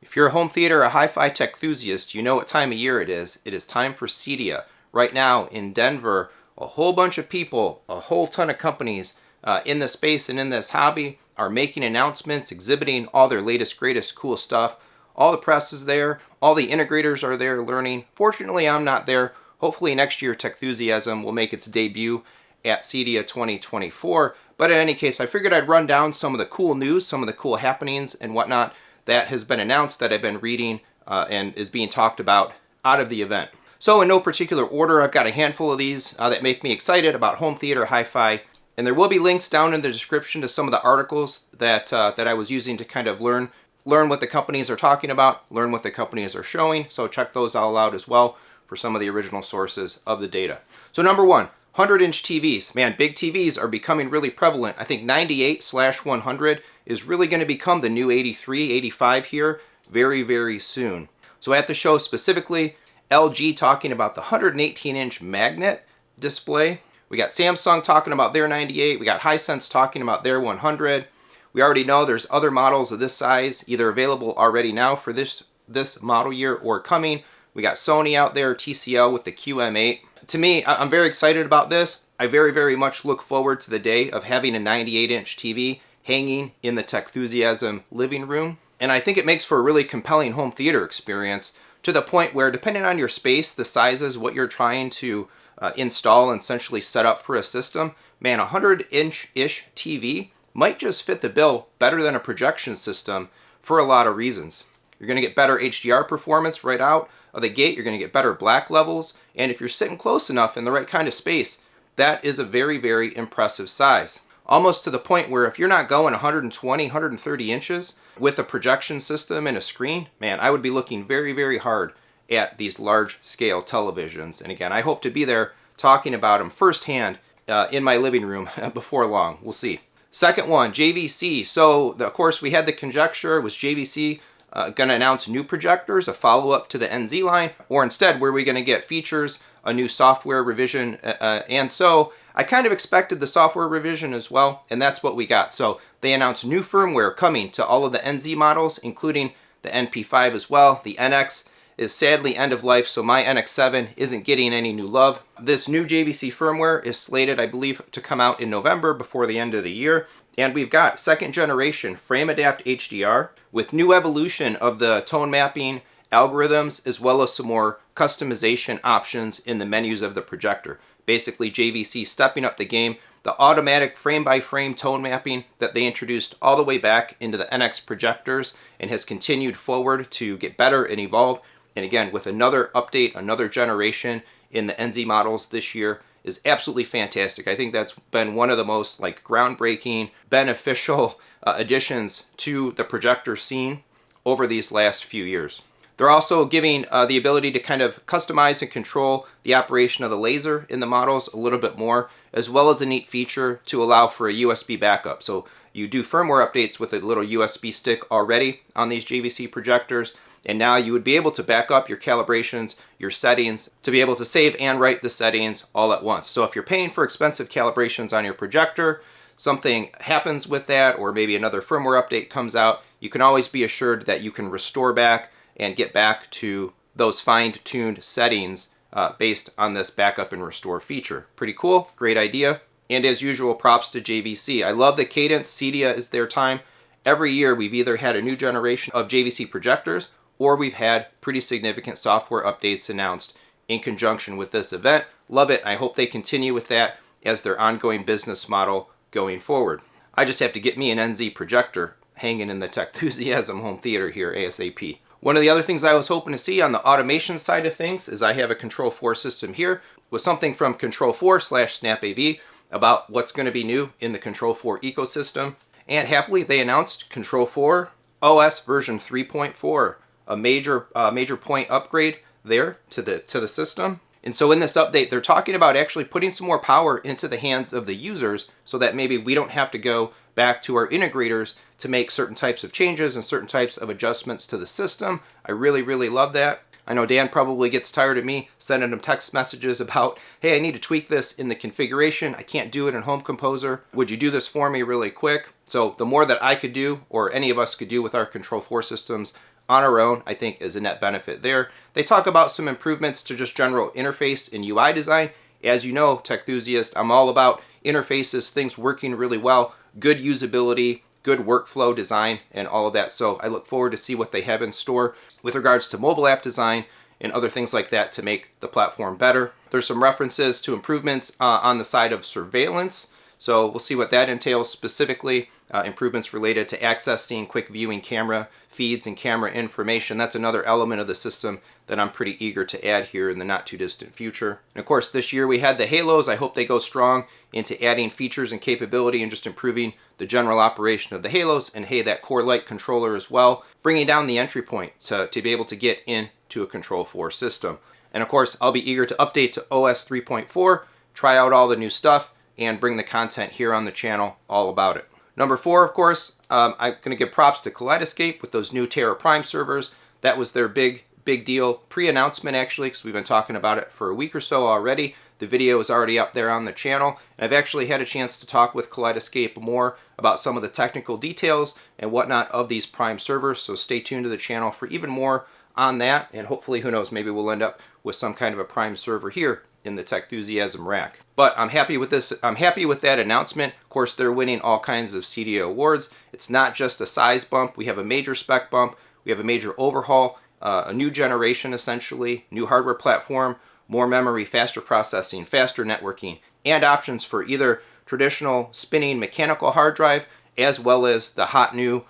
If you're a home theater or a hi-fi tech enthusiast, you know what time of year it is. It is time for CEDIA. Right now in Denver, a whole bunch of people, a whole ton of companies in this space and in this hobby are making announcements, exhibiting all their latest, greatest, cool stuff. All the press is there. All the integrators are there learning. Fortunately, I'm not there. Hopefully next year Techthusiasm will make its debut at CEDIA 2024. But in any case, I figured I'd run down some of the cool news, some of the cool happenings and whatnot that has been announced that I've been reading and is being talked about out of the event. So in no particular order, I've got a handful of these that make me excited about home theater hi-fi. And there will be links down in the description to some of the articles that I was using to kind of learn what the companies are talking about, learn what the companies are showing. So check those all out as well for some of the original sources of the data. So number one, 100-inch TVs. Man, big TVs are becoming really prevalent. I think 98/100 is really going to become the new 83, 85 here very, very soon. So at the show specifically, LG talking about the 118-inch magnet display. We got Samsung talking about their 98. We got Hisense talking about their 100. We already know there's other models of this size either available already now for this model year or coming. We got Sony out there, TCL with the QM8. To me, I'm very excited about this. I very, very much look forward to the day of having a 98-inch TV hanging in the Techthusiasm living room. And I think it makes for a really compelling home theater experience to the point where, depending on your space, the sizes, what you're trying to install and essentially set up for a system, man, a 100-inch-ish TV might just fit the bill better than a projection system for a lot of reasons. You're going to get better HDR performance right out of the gate. You're going to get better black levels. And if you're sitting close enough in the right kind of space, that is a very, very impressive size. Almost to the point where if you're not going 120, 130 inches with a projection system and a screen, man, I would be looking very, very hard at these large scale televisions. And again, I hope to be there talking about them firsthand in my living room before long. We'll see. Second one, JVC. So of course we had the conjecture, was JVC going to announce new projectors, a follow-up to the NZ line, or instead were we going to get features, a new software revision, and so I kind of expected the software revision as well, and that's what we got. So they announced new firmware coming to all of the NZ models, including the NP5 as well. The NX is sadly end of life, so my NX7 isn't getting any new love. This new JVC firmware is slated, I believe, to come out in November before the end of the year. And we've got second generation frame adapt HDR with new evolution of the tone mapping algorithms, as well as some more customization options in the menus of the projector. Basically JVC stepping up the game. The automatic frame by frame tone mapping that they introduced all the way back into the NX projectors and has continued forward to get better and evolve. And again, with another update, another generation in the NZ models this year is absolutely fantastic. I think that's been one of the most groundbreaking, beneficial additions to the projector scene over these last few years. They're also giving the ability to kind of customize and control the operation of the laser in the models a little bit more, as well as a neat feature to allow for a USB backup. So you do firmware updates with a little USB stick already on these JVC projectors, and now you would be able to back up your calibrations, your settings, to be able to save and write the settings all at once. So if you're paying for expensive calibrations on your projector, something happens with that, or maybe another firmware update comes out, you can always be assured that you can restore back and get back to those fine-tuned settings based on this backup and restore feature. Pretty cool, great idea. And as usual, props to JVC. I love the cadence. CEDIA is their time. Every year we've either had a new generation of JVC projectors or we've had pretty significant software updates announced in conjunction with this event. Love it. I hope they continue with that as their ongoing business model going forward. I just have to get me an NZ projector hanging in the Techthusiasm home theater here ASAP. One of the other things I was hoping to see on the automation side of things is I have a Control4 system here with something from Control4/SnapAV about what's going to be new in the Control4 ecosystem. And happily they announced Control4 OS version 3.4, a major point upgrade there to the system. And so in this update, they're talking about actually putting some more power into the hands of the users so that maybe we don't have to go back to our integrators to make certain types of changes and certain types of adjustments to the system. I really, really love that. I know Dan probably gets tired of me sending him text messages about, hey, I need to tweak this in the configuration. I can't do it in Home Composer. Would you do this for me really quick? So the more that I could do, or any of us could do with our Control4 systems, on our own, I think, is a net benefit there. They talk about some improvements to just general interface and UI design. As you know, tech enthusiast, I'm all about interfaces, things working really well, good usability, good workflow design, and all of that. So I look forward to see what they have in store with regards to mobile app design and other things like that to make the platform better. There's some references to improvements on the side of surveillance. So we'll see what that entails specifically. Improvements related to accessing, quick viewing camera feeds and camera information. That's another element of the system that I'm pretty eager to add here in the not too distant future. And of course, this year we had the Halos. I hope they go strong into adding features and capability and just improving the general operation of the Halos. And hey, that core light controller as well, bringing down the entry point to be able to get into a Control4 system. And of course, I'll be eager to update to OS 3.4, try out all the new stuff, and bring the content here on the channel all about it. Number 4, of course, I'm going to give props to Kaleidescape with those new Terra Prime servers. That was their big deal pre-announcement, actually, because we've been talking about it for a week or so already. The video is already up there on the channel. And I've actually had a chance to talk with Kaleidescape more about some of the technical details and whatnot of these Prime servers. So stay tuned to the channel for even more on that. And hopefully, who knows, maybe we'll end up with some kind of a Prime server here in the Tech Enthusiasm rack. But I'm happy with this. I'm happy with that announcement. Of course, they're winning all kinds of CEDIA awards. It's not just a size bump. We have a major spec bump. We have a major overhaul, a new generation essentially, new hardware platform, more memory, faster processing, faster networking, and options for either traditional spinning mechanical hard drive as well as the hot new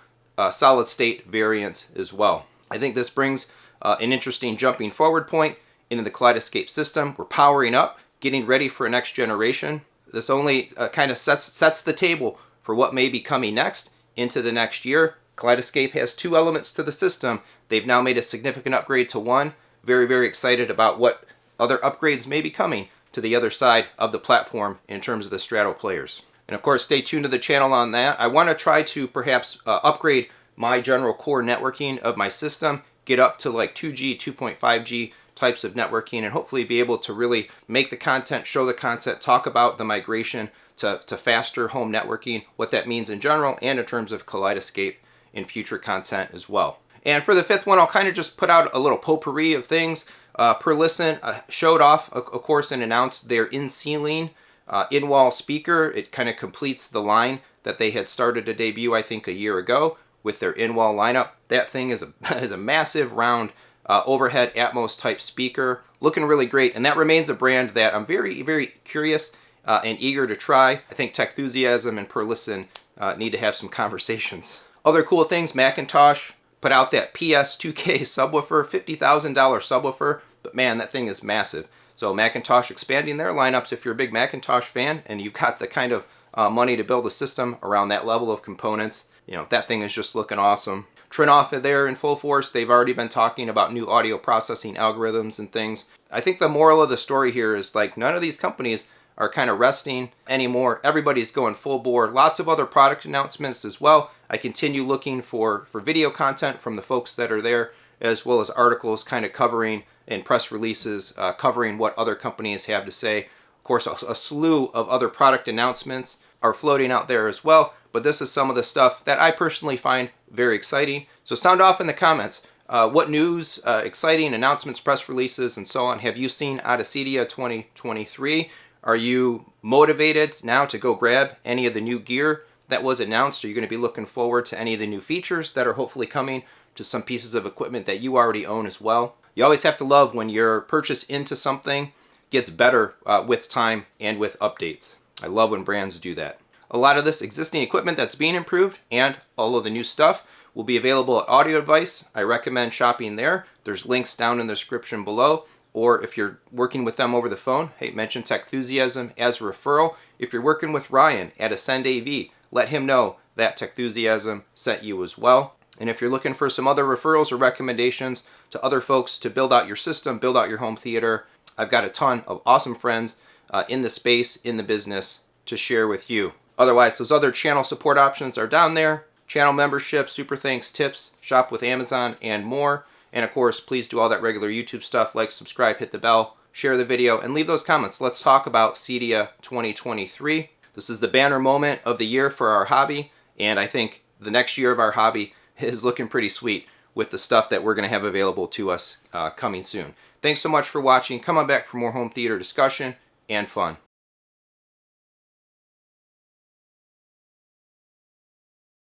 solid state variants as well. I think this brings an interesting jumping forward point into the Kaleidescape system. We're powering up, getting ready for a next generation. This only kind of sets the table for what may be coming next into the next year. Kaleidescape has 2 elements to the system. They've now made a significant upgrade to 1. Very, very excited about what other upgrades may be coming to the other side of the platform in terms of the Strato players. And of course, stay tuned to the channel on that. I want to try to perhaps upgrade my general core networking of my system, get up to like 2G, 2.5G types of networking, and hopefully be able to really make the content, show the content, talk about the migration to faster home networking, what that means in general, and in terms of Kaleidescape in future content as well. And for the 5th one, I'll kind of just put out a little potpourri of things. Perlisten showed off, of course, and announced their in-ceiling in-wall speaker. It kind of completes the line that they had started to debut, I think, a year ago with their in-wall lineup. That thing is a massive round overhead Atmos type speaker, looking really great, and that remains a brand that I'm very, very curious and eager to try. I think Tech Enthusiasm and Perlisten need to have some conversations. Other cool things, McIntosh put out that PS2K subwoofer, $50,000 subwoofer, but man, that thing is massive. So McIntosh expanding their lineups. If you're a big McIntosh fan and you've got the kind of money to build a system around that level of components, you know, that thing is just looking awesome. Trinoff there in full force. They've already been talking about new audio processing algorithms and things. I think the moral of the story here is like none of these companies are kind of resting anymore. Everybody's going full bore. Lots of other product announcements as well. I continue looking for video content from the folks that are there, as well as articles kind of covering and press releases covering what other companies have to say. Of course, a slew of other product announcements are floating out there as well, but this is some of the stuff that I personally find very exciting. So sound off in the comments. What news, exciting announcements, press releases, and so on have you seen out of CEDIA 2023? Are you motivated now to go grab any of the new gear that was announced? Are you going to be looking forward to any of the new features that are hopefully coming to some pieces of equipment that you already own as well? You always have to love when your purchase into something gets better with time and with updates. I love when brands do that. A lot of this existing equipment that's being improved and all of the new stuff will be available at Audio Advice. I recommend shopping there. There's links down in the description below. Or if you're working with them over the phone, hey, mention Tech Enthusiasm as a referral. If you're working with Ryan at SnapAV, let him know that Tech Enthusiasm sent you as well. And if you're looking for some other referrals or recommendations to other folks to build out your system, build out your home theater, I've got a ton of awesome friends in the space, in the business to share with you. Otherwise, those other channel support options are down there. Channel membership, super thanks, tips, shop with Amazon, and more. And of course, please do all that regular YouTube stuff, like, subscribe, hit the bell, share the video, and leave those comments. Let's talk about CEDIA 2023. This is the banner moment of the year for our hobby, and I think the next year of our hobby is looking pretty sweet. with the stuff that we're going to have available to us coming soon. Thanks so much for watching. Come on back for more home theater discussion and fun.